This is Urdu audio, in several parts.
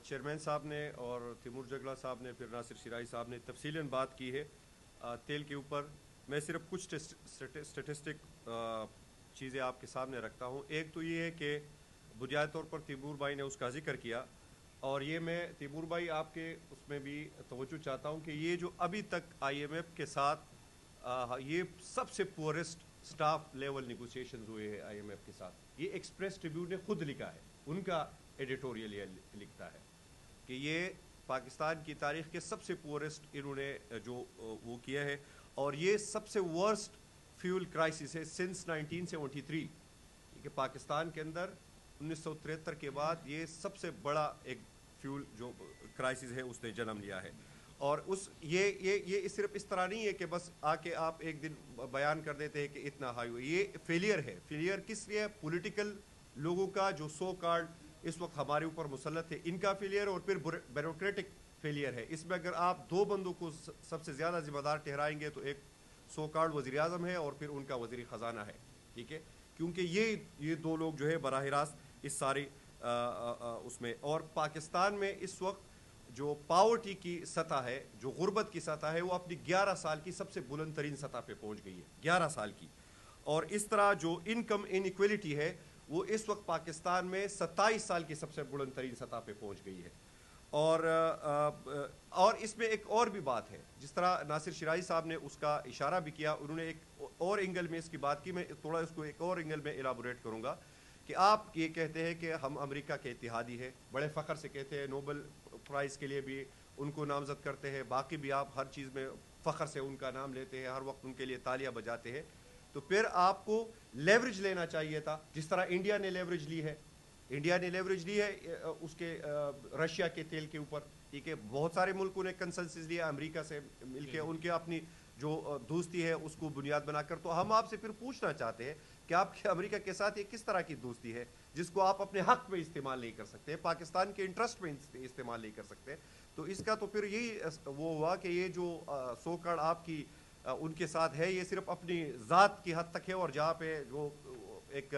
چیئرمین صاحب نے اور تیمور جگلا صاحب نے پھر ناصر شیرائی صاحب نے تفصیلاً بات کی ہے تیل کے اوپر. میں صرف کچھ اسٹیٹسٹک چیزیں آپ کے سامنے رکھتا ہوں. ایک تو یہ ہے کہ بنیادی طور پر تیمور بھائی نے اس کا ذکر کیا, اور یہ میں تیمور بھائی آپ کے اس میں بھی توجہ چاہتا ہوں کہ یہ جو ابھی تک آئی ایم ایف کے ساتھ یہ سب سے پورسٹ سٹاف لیول نیگوسیشنز ہوئے ہیں آئی ایم ایف کے ساتھ. یہ ایکسپریس ٹریبیون نے خود لکھا ہے, ان کا ایڈیٹوریل یہ لکھتا ہے کہ یہ پاکستان کی تاریخ کے سب سے پورسٹ انہوں نے جو وہ کیا ہے, اور یہ سب سے ورسٹ فیول کرائسس ہے سنس 1973. کہ پاکستان کے اندر 1973 کے بعد یہ سب سے بڑا ایک فیول جو کرائسس ہے اس نے جنم لیا ہے. اور یہ صرف اس طرح نہیں ہے کہ بس آ کے آپ ایک دن بیان کر دیتے ہیں کہ اتنا ہائی ہوئی. یہ فیلئر ہے. فیلئر کس لیے؟ پولیٹیکل لوگوں کا جو سو کارڈ اس وقت ہمارے اوپر مسلط ہے, ان کا فیلئر, اور پھر بیوروکریٹک فیلئر ہے. اس میں اگر آپ دو بندوں کو سب سے زیادہ ذمہ دار ٹھہرائیں گے تو ایک سو کارڈ وزیر اعظم ہے اور پھر ان کا وزیر خزانہ ہے. ٹھیک ہے, کیونکہ یہ دو لوگ جو ہے براہ راست اس ساری اس میں. اور پاکستان میں اس وقت جو پاورٹی کی سطح ہے, جو غربت کی سطح ہے, وہ اپنی 11 سال کی سب سے بلند ترین سطح پہ پہنچ گئی ہے, 11 سال کی. اور اس طرح جو انکم انیکویلٹی ہے وہ اس وقت پاکستان میں 27 سال کی سب سے بلند ترین سطح پہ پہنچ گئی ہے. اور اس میں ایک اور بھی بات ہے, جس طرح ناصر شیرائی صاحب نے اس کا اشارہ بھی کیا, انہوں نے ایک اور اینگل میں اس کی بات کی. میں تھوڑا اس کو ایک اور اینگل میں ایلابوریٹ کروں گا کہ آپ یہ کہتے ہیں کہ ہم امریکہ کے اتحادی ہیں, بڑے فخر سے کہتے ہیں, نوبل پرائز کے لیے بھی ان کو نامزد کرتے ہیں, باقی بھی آپ ہر چیز میں فخر سے ان کا نام لیتے ہیں, ہر وقت ان کے لیے تالیاں بجاتے ہیں. تو پھر آپ کو لیوریج لینا چاہیے تھا, جس طرح انڈیا نے لیوریج لی ہے. انڈیا نے لیوریج لی ہے اس کے رشیا کے تیل کے اوپر. ٹھیک ہے, بہت سارے ملکوں نے کنسنسس لیا امریکہ سے مل کے, ان کے اپنی جو دوستی ہے اس کو بنیاد بنا کر. تو ہم آپ سے پھر پوچھنا چاہتے ہیں کہ آپ کے امریکہ کے ساتھ یہ کس طرح کی دوستی ہے جس کو آپ اپنے حق میں استعمال نہیں کر سکتے, پاکستان کے انٹرسٹ میں استعمال نہیں کر سکتے. تو اس کا تو پھر یہی وہ ہوا کہ یہ جو سو کارڈ آپ کی ان کے ساتھ ہے یہ صرف اپنی ذات کی حد تک ہے, اور جہاں پہ جو ایک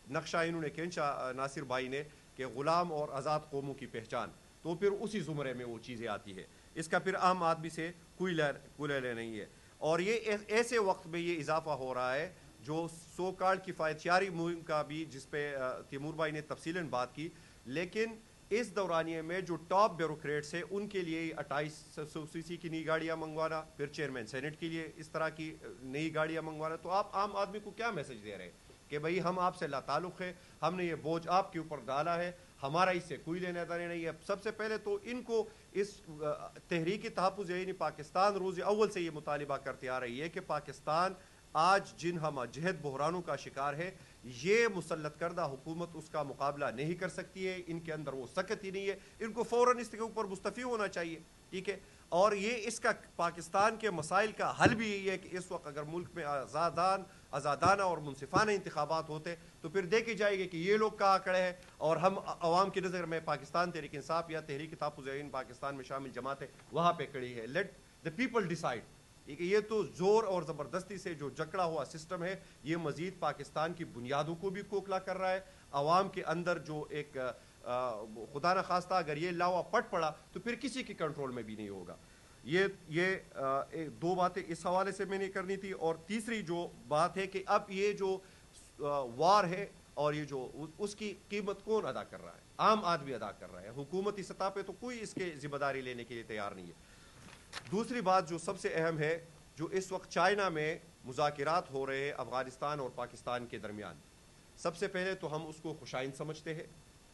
نقشہ انہوں نے کھینچا ناصر بھائی نے کہ غلام اور آزاد قوموں کی پہچان, تو پھر اسی زمرے میں وہ چیزیں آتی ہے. اس کا پھر عام آدمی سے کوئی لے نہیں ہے. اور یہ ایسے وقت میں یہ اضافہ ہو رہا ہے جو سو کارڈ کفایت مہم کا بھی, جس پہ تیمور بھائی نے تفصیلاً بات کی. لیکن اس دورانیے میں جو ٹاپ بیوروکریٹس ہیں ان کے لیے 2800 سی سی کی نئی گاڑیاں منگوانا, پھر چیئرمین سینٹ کے لیے اس طرح کی نئی گاڑیاں منگوانا, تو آپ عام آدمی کو کیا میسج دے رہے ہیں کہ بھئی ہم آپ سے لا تعلق ہے, ہم نے یہ بوجھ آپ کے اوپر ڈالا ہے, ہمارا اس سے کوئی لینا دینا نہیں ہے. سب سے پہلے تو ان کو اس تحریک تحفظ یعنی پاکستان روز اول سے یہ مطالبہ کرتے آ رہی ہے کہ پاکستان آج جن ہم جہد بحرانوں کا شکار ہے, یہ مسلط کردہ حکومت اس کا مقابلہ نہیں کر سکتی ہے, ان کے اندر وہ سکت ہی نہیں ہے, ان کو فوراً اس کے اوپر مستعفی ہونا چاہیے. ٹھیک ہے, اور یہ اس کا پاکستان کے مسائل کا حل بھی یہی ہے کہ اس وقت اگر ملک میں آزادانہ اور منصفانہ انتخابات ہوتے تو پھر دیکھی جائے گی کہ یہ لوگ کہاں کھڑے ہیں, اور ہم عوام کی نظر میں پاکستان تحریک انصاف یا تحریک تحفظ پاکستان میں شامل جماعتیں وہاں پہ کھڑی ہے. Let the people decide. یہ تو زور اور زبردستی سے جو جکڑا ہوا سسٹم ہے یہ مزید پاکستان کی بنیادوں کو بھی کھوکھلا کر رہا ہے. عوام کے اندر جو ایک خدا نہ خواستہ اگر یہ لاوا پٹ پڑا تو پھر کسی کے کنٹرول میں بھی نہیں ہوگا. یہ دو باتیں اس حوالے سے میں نے کرنی تھی. اور تیسری جو بات ہے کہ اب یہ جو وار ہے اور یہ جو اس کی قیمت کون ادا کر رہا ہے؟ عام آدمی ادا کر رہا ہے. حکومتی سطح پہ تو کوئی اس کے ذمہ داری لینے کے لیے تیار نہیں ہے. دوسری بات جو سب سے اہم ہے, جو اس وقت چائنا میں مذاکرات ہو رہے ہیں افغانستان اور پاکستان کے درمیان, سب سے پہلے تو ہم اس کو خوشائند سمجھتے ہیں.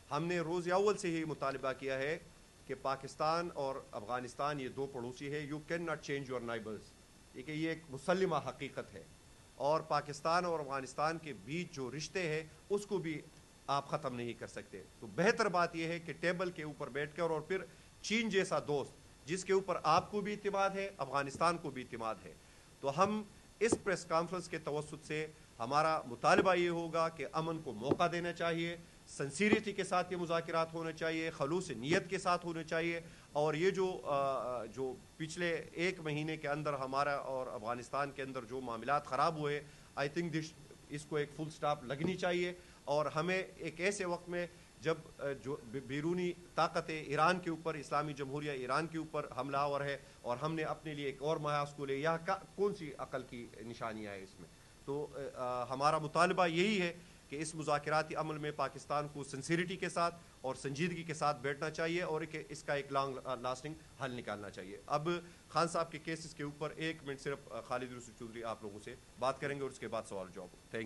ہم نے روز اول سے ہی مطالبہ کیا ہے کہ پاکستان اور افغانستان یہ دو پڑوسی ہے, you can not change your neighbours. ٹھیک ہے, یہ ایک مسلمہ حقیقت ہے, اور پاکستان اور افغانستان کے بیچ جو رشتے ہیں اس کو بھی آپ ختم نہیں کر سکتے. تو بہتر بات یہ ہے کہ ٹیبل کے اوپر بیٹھ کر, اور پھر چین جیسا دوست جس کے اوپر آپ کو بھی اعتماد ہے, افغانستان کو بھی اعتماد ہے, تو ہم اس پریس کانفرنس کے توسط سے ہمارا مطالبہ یہ ہوگا کہ امن کو موقع دینا چاہیے, سنسیریٹی کے ساتھ یہ مذاکرات ہونے چاہیے, خلوص نیت کے ساتھ ہونے چاہیے. اور یہ جو پچھلے ایک مہینے کے اندر ہمارا اور افغانستان کے اندر جو معاملات خراب ہوئے, آئی تھنک اس کو ایک فل سٹاپ لگنی چاہیے. اور ہمیں ایک ایسے وقت میں جب جو بیرونی طاقت ایران کے اوپر، اسلامی جمہوریہ ایران کے اوپر حملہ آور ہے، اور ہم نے اپنے لیے ایک اور محاذ کو لے، یہاں کون سی عقل کی نشانیاں ہیں اس میں؟ تو ہمارا مطالبہ یہی ہے کہ اس مذاکراتی عمل میں پاکستان کو سنسیریٹی کے ساتھ اور سنجیدگی کے ساتھ بیٹھنا چاہیے، اور اس کا ایک لانگ لاسٹنگ حل نکالنا چاہیے۔ اب خان صاحب کے کیسز کے اوپر 1 منٹ صرف خالد یوسف چودھری آپ لوگوں سے بات کریں گے، اور اس کے بعد سوال جواب۔ Thank you.